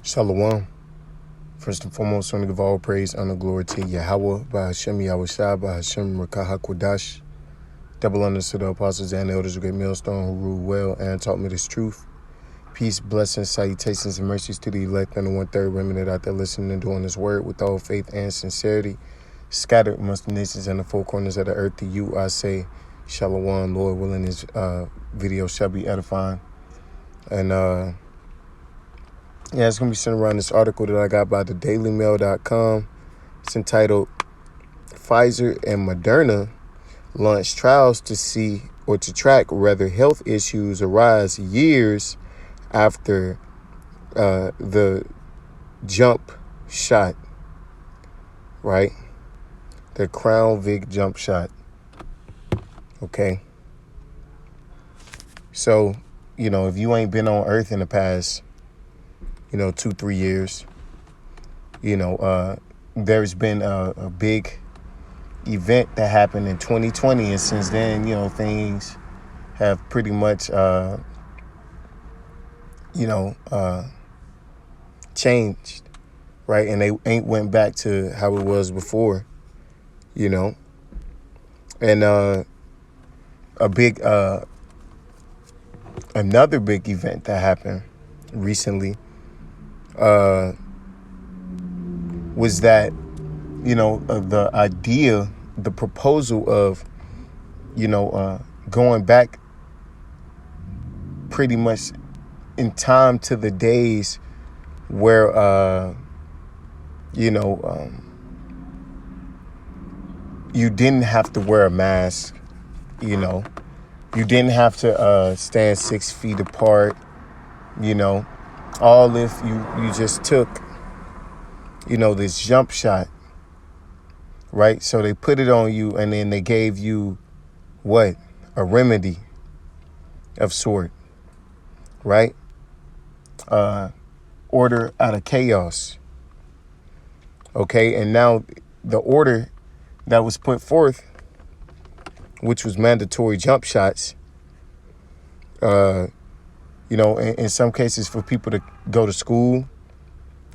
Shalom. First and foremost, I want to give all praise, honor, glory to Yahweh, by Hashem, Yahweh Shai, by Hashem, Rakah HaKodash. Double honors to the apostles and elders of Great Millstone who ruled well and taught me this truth. Peace, blessings, salutations, and mercies to the elect and the one-third remnant out there listening and doing this word with all faith and sincerity. Scattered amongst the nations and the four corners of the earth, to you I say, Shalom, Lord willing, this video shall be edifying. And, yeah, it's going to be sent around this article that I got by the dailymail.com. It's entitled, Pfizer and Moderna launch trials to track whether health issues arise years after the jump shot, right? The Crown Vic jump shot. Okay. So, if you ain't been on Earth in the past 2-3 years, there's been a big event that happened in 2020, and since then, things have pretty much changed, right? And they ain't went back to how it was before, and another big event that happened recently was that, the idea, the proposal of, going back pretty much in time to the days where, you didn't have to wear a mask, you didn't have to stand 6 feet apart, all if you just took, this jump shot, right? So they put it on you, and then they gave you what? A remedy of sort, right? Order out of chaos. Okay, and now the order that was put forth, which was mandatory jump shots, in some cases for people to go to school,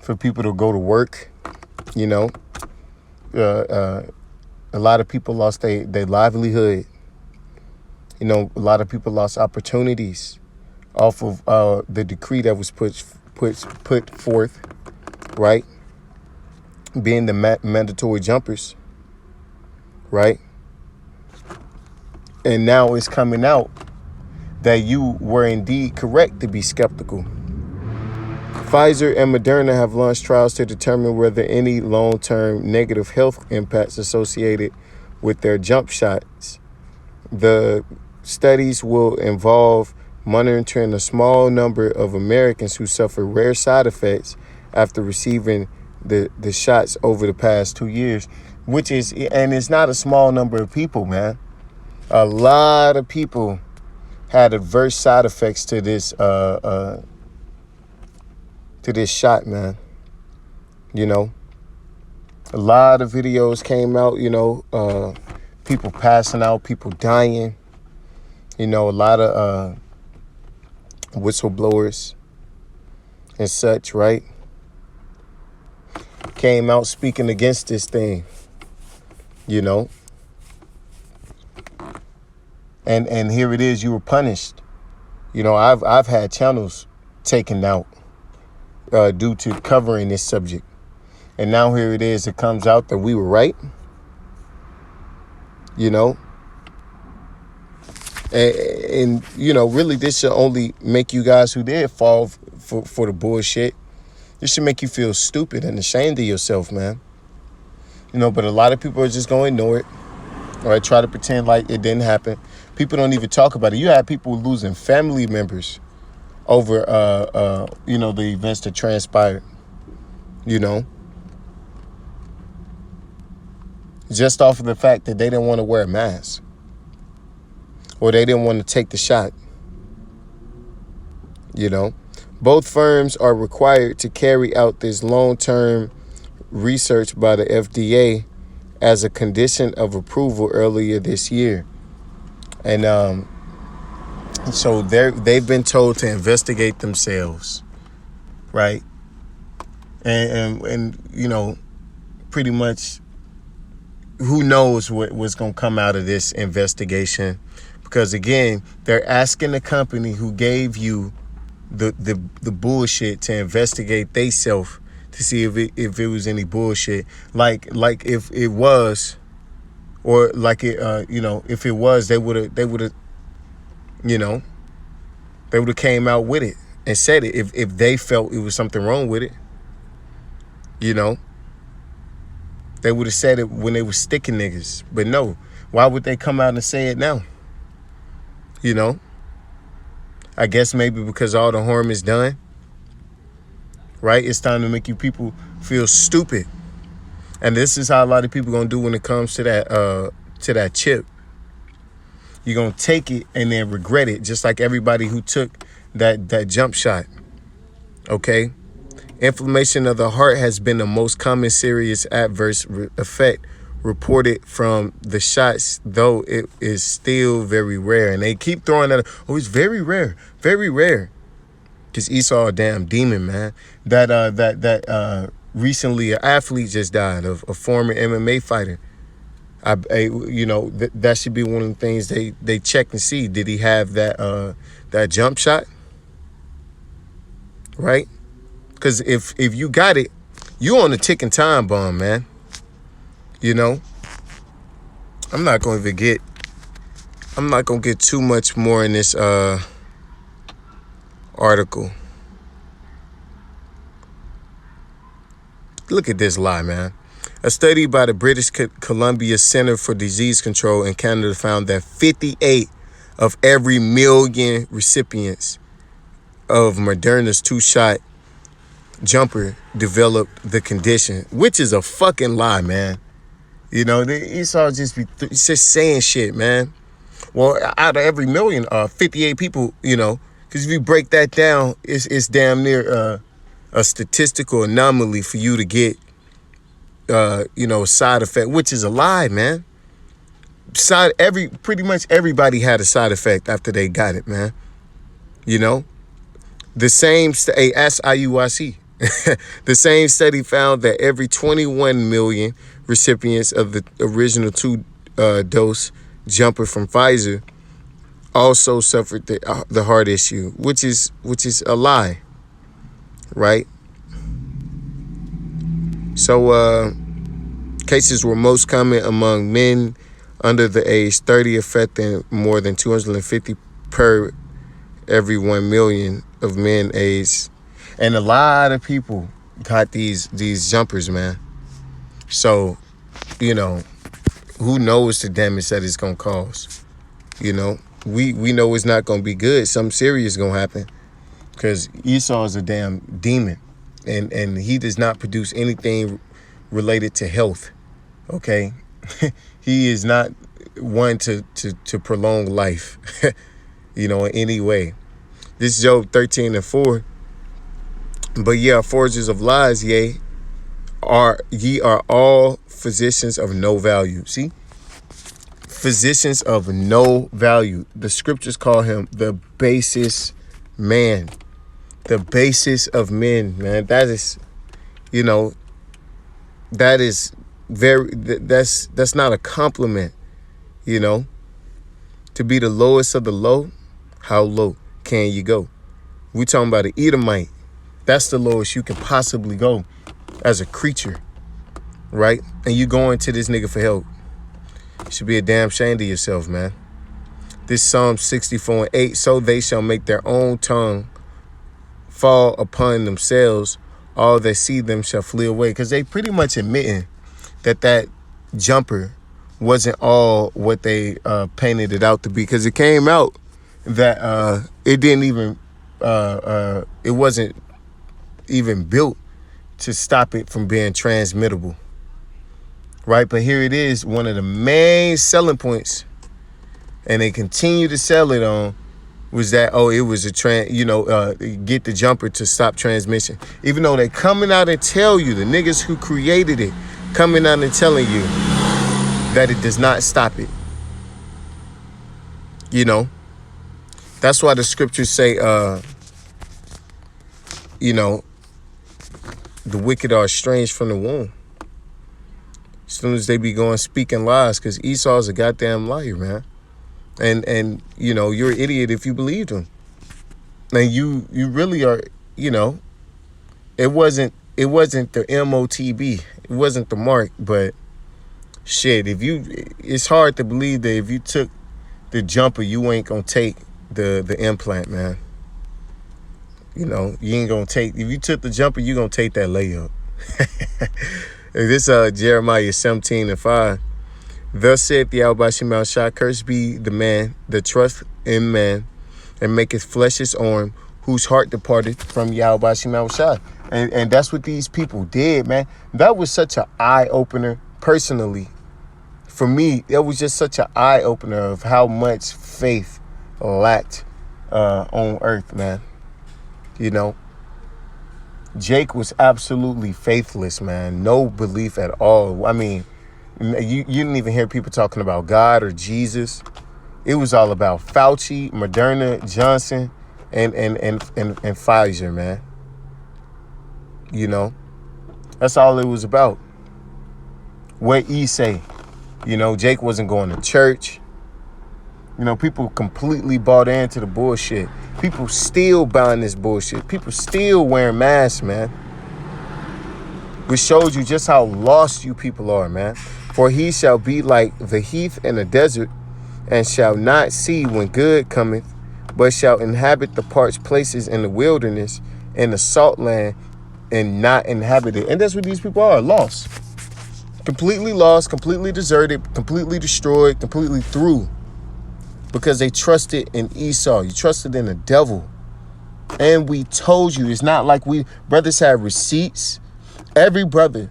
for people to go to work, a lot of people lost their livelihood. A lot of people lost opportunities off of the decree that was put forth, right? Being the mandatory jumpers, right? And now it's coming out that you were indeed correct to be skeptical. Pfizer and Moderna have launched trials to determine whether any long-term negative health impacts associated with their jump shots. The studies will involve monitoring a small number of Americans who suffer rare side effects after receiving the shots over the past 2 years, and it's not a small number of people, man. A lot of people had adverse side effects to this shot, man. A lot of videos came out, people passing out, people dying, a lot of whistleblowers and such, right? Came out speaking against this thing, and here it is, you were punished. I've had channels taken out due to covering this subject. And now here it is, it comes out that we were right. And really this should only make you guys who did fall for the bullshit. This should make you feel stupid and ashamed of yourself, man. But a lot of people are just going to ignore it. All right, try to pretend like it didn't happen. People don't even talk about it. You have people losing family members over, the events that transpired, just off of the fact that they didn't want to wear a mask or they didn't want to take the shot. Both firms are required to carry out this long-term research by the FDA as a condition of approval earlier this year. And so they've been told to investigate themselves, right? and you know, pretty much who knows what's going to come out of this investigation, because again, they're asking the company who gave you the bullshit to investigate theyself to see if it was any bullshit, like if it was, or like it you know, if it was, they would have you know, they would have came out with it and said it if they felt it was something wrong with it. You know, they would have said it when they were sticking niggas. But no, why would they come out and say it now? You know, I guess maybe because all the harm is done, right? It's time to make you people feel stupid. And this is how a lot of people gonna do when it comes to that chip. You're gonna take it and then regret it, just like everybody who took that jump shot. Okay? Inflammation of the heart has been the most common serious adverse effect reported from the shots, though it is still very rare. And they keep throwing that, oh, it's very rare, very rare. Because Esau a damn demon, man. That recently an athlete just died, of a former MMA fighter. You know, that should be one of the things they check and see. Did he have that jump shot? Right? Because if you got it, you on a ticking time bomb, man. You know, I'm not going to get too much more in this article. Look at this lie, man. A study by the British Columbia Center for Disease Control in Canada found that 58 of every million recipients of Moderna's 2-shot jumper developed the condition, which is a fucking lie, man. You know, Esau just be just saying shit, man. Well, out of every million, 58 people, you know, because if you break that down, it's damn near a statistical anomaly for you to get, you know, side effect, which is a lie, man. Pretty much everybody had a side effect after they got it, man. You know, the same, ask IUIC. The same study found that every 21 million recipients of the original 2-dose jumper from Pfizer also suffered the heart issue, which is a lie, right? So cases were most common among men under the age 30, affecting more than 250 per every 1 million of men aged. And a lot of people got these jumpers, man. So, you know, who knows the damage that it's going to cause? You know, we know it's not going to be good. Something serious is going to happen, because Esau is a damn demon, and he does not produce anything related to health, okay? He is not one to prolong life, you know, in any way. This is Job 13:4. But ye are forgers of lies, ye are all physicians of no value. See? Physicians of no value. The scriptures call him the basest man. The basest of men, man. That is, you know, that is that's not a compliment, you know. To be the lowest of the low, how low can you go? We talking about an Edomite. That's the lowest you can possibly go as a creature, right? And you going to this nigga for help. You should be a damn shame to yourself, man. This Psalm 64:8, so they shall make their own tongue fall upon themselves. All that see them shall flee away. Because they pretty much admitting that jumper wasn't all what they painted it out to be. Because it came out that it didn't even, it wasn't even built to stop it from being transmittable, right? But here it is, one of the main selling points, and they continue to sell it on, was that, oh, it was get the jumper to stop transmission. Even though they coming out and tell you, the niggas who created it coming out and telling you that it does not stop it. You know, that's why the scriptures say, you know, the wicked are estranged from the womb. As soon as they be going speaking lies, because Esau's a goddamn liar, man. And you know, you're an idiot if you believed him. And you really are, you know, it wasn't the MOTB. It wasn't the mark, but shit, it's hard to believe that if you took the jumper, you ain't gonna take the implant, man. You know, you ain't gonna take, if you took the jumper, you gonna take that layup. This Jeremiah 17:5. Thus saith the Yahweh Shemel Shah, cursed be the man that trust in man and maketh flesh his arm, whose heart departed from Yahweh Shemel Shah. And that's what these people did, man. That was such an eye-opener, personally. For me, it was just such an eye-opener of how much faith lacked on earth, man. You know, Jake was absolutely faithless, man. No belief at all. I mean, you didn't even hear people talking about God or Jesus. It was all about Fauci, Moderna, Johnson, and Pfizer, man. You know, that's all it was about. What he say? You know, Jake wasn't going to church. You know, people completely bought into the bullshit. People still buying this bullshit. People still wearing masks, man. Which shows you just how lost you people are, man. For he shall be like the heath in the desert, and shall not see when good cometh, but shall inhabit the parched places in the wilderness, in the salt land, and not inhabit it. And that's what these people are, lost. Completely lost, completely deserted, completely destroyed, completely through. Because they trusted in Esau. You trusted in the devil. And we told you, it's not like brothers have receipts. Every brother,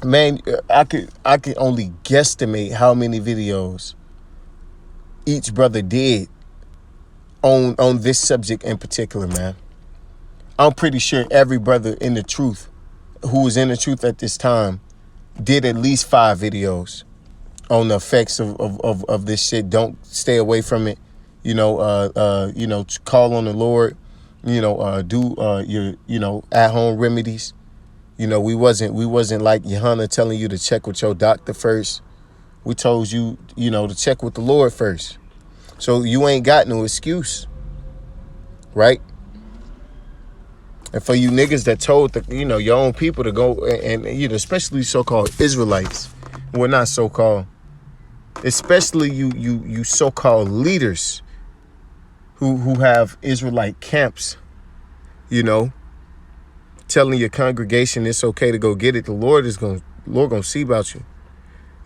man, I could only guesstimate how many videos each brother did on this subject in particular, man. I'm pretty sure every brother in the truth who was in the truth at this time did at least 5 videos on the effects of this shit. Don't stay away from it. You know, call on the Lord. You know, do your at-home remedies. You know, we wasn't like Johanna telling you to check with your doctor first. We told you, to check with the Lord first. So you ain't got no excuse, right? And for you niggas that told your own people to go and especially so-called Israelites, well, not so-called, especially you so-called leaders who have Israelite camps, telling your congregation it's okay to go get it. The Lord gonna see about you.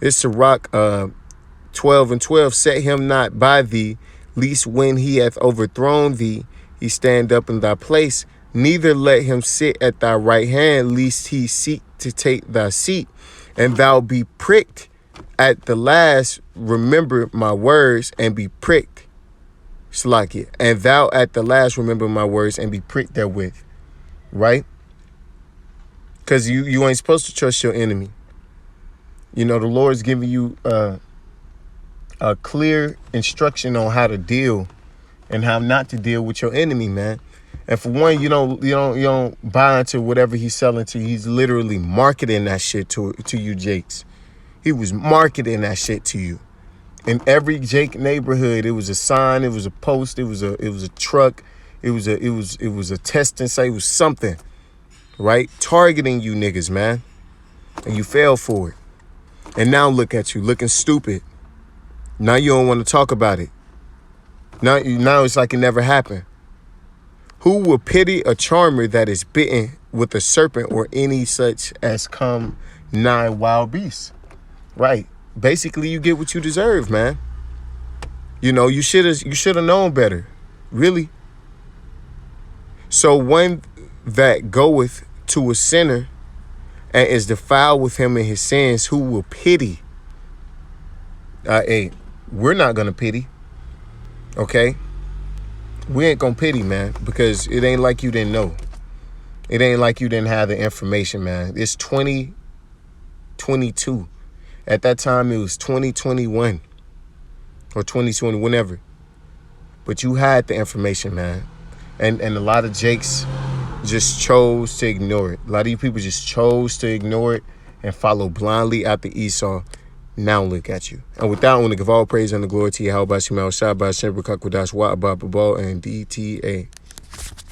It's Sirach 12:12. Set him not by thee, lest when he hath overthrown thee, he stand up in thy place. Neither let him sit at thy right hand, lest he seek to take thy seat, and thou be pricked at the last. Remember my words and be pricked. Slakia. And thou at the last remember my words and be pricked therewith. Right? Because you ain't supposed to trust your enemy. The Lord's giving you a clear instruction on how to deal and how not to deal with your enemy, man. And for one, you don't buy into whatever he's selling to you. He's literally marketing that shit to you, Jakes. He was marketing that shit to you. In every Jake neighborhood, it was a sign, it was a post, it was a truck, it was a testing site, it was something, right? Targeting you niggas, man. And you fell for it. And now look at you, looking stupid. Now you don't want to talk about it. Now it's like it never happened. Who will pity a charmer that is bitten with a serpent or any such as come nigh wild beasts? Right. Basically, you get what you deserve, man. You should have known better. Really. So one that goeth to a sinner and is defiled with him in his sins, who will pity? Hey, we're not going to pity. Okay? We ain't going to pity, man, because it ain't like you didn't know. It ain't like you didn't have the information, man. It's 2022. At that time, it was 2021 or 2020, whenever. But you had the information, man. And a lot of Jakes, just chose to ignore it. A lot of you people just chose to ignore it and follow blindly after Esau. Now look at you. And with that, I want to give all praise and the glory to Yahweh Bashim Al Shah, Bashim Rakakwadash, Wa Abba Babal, and DTA.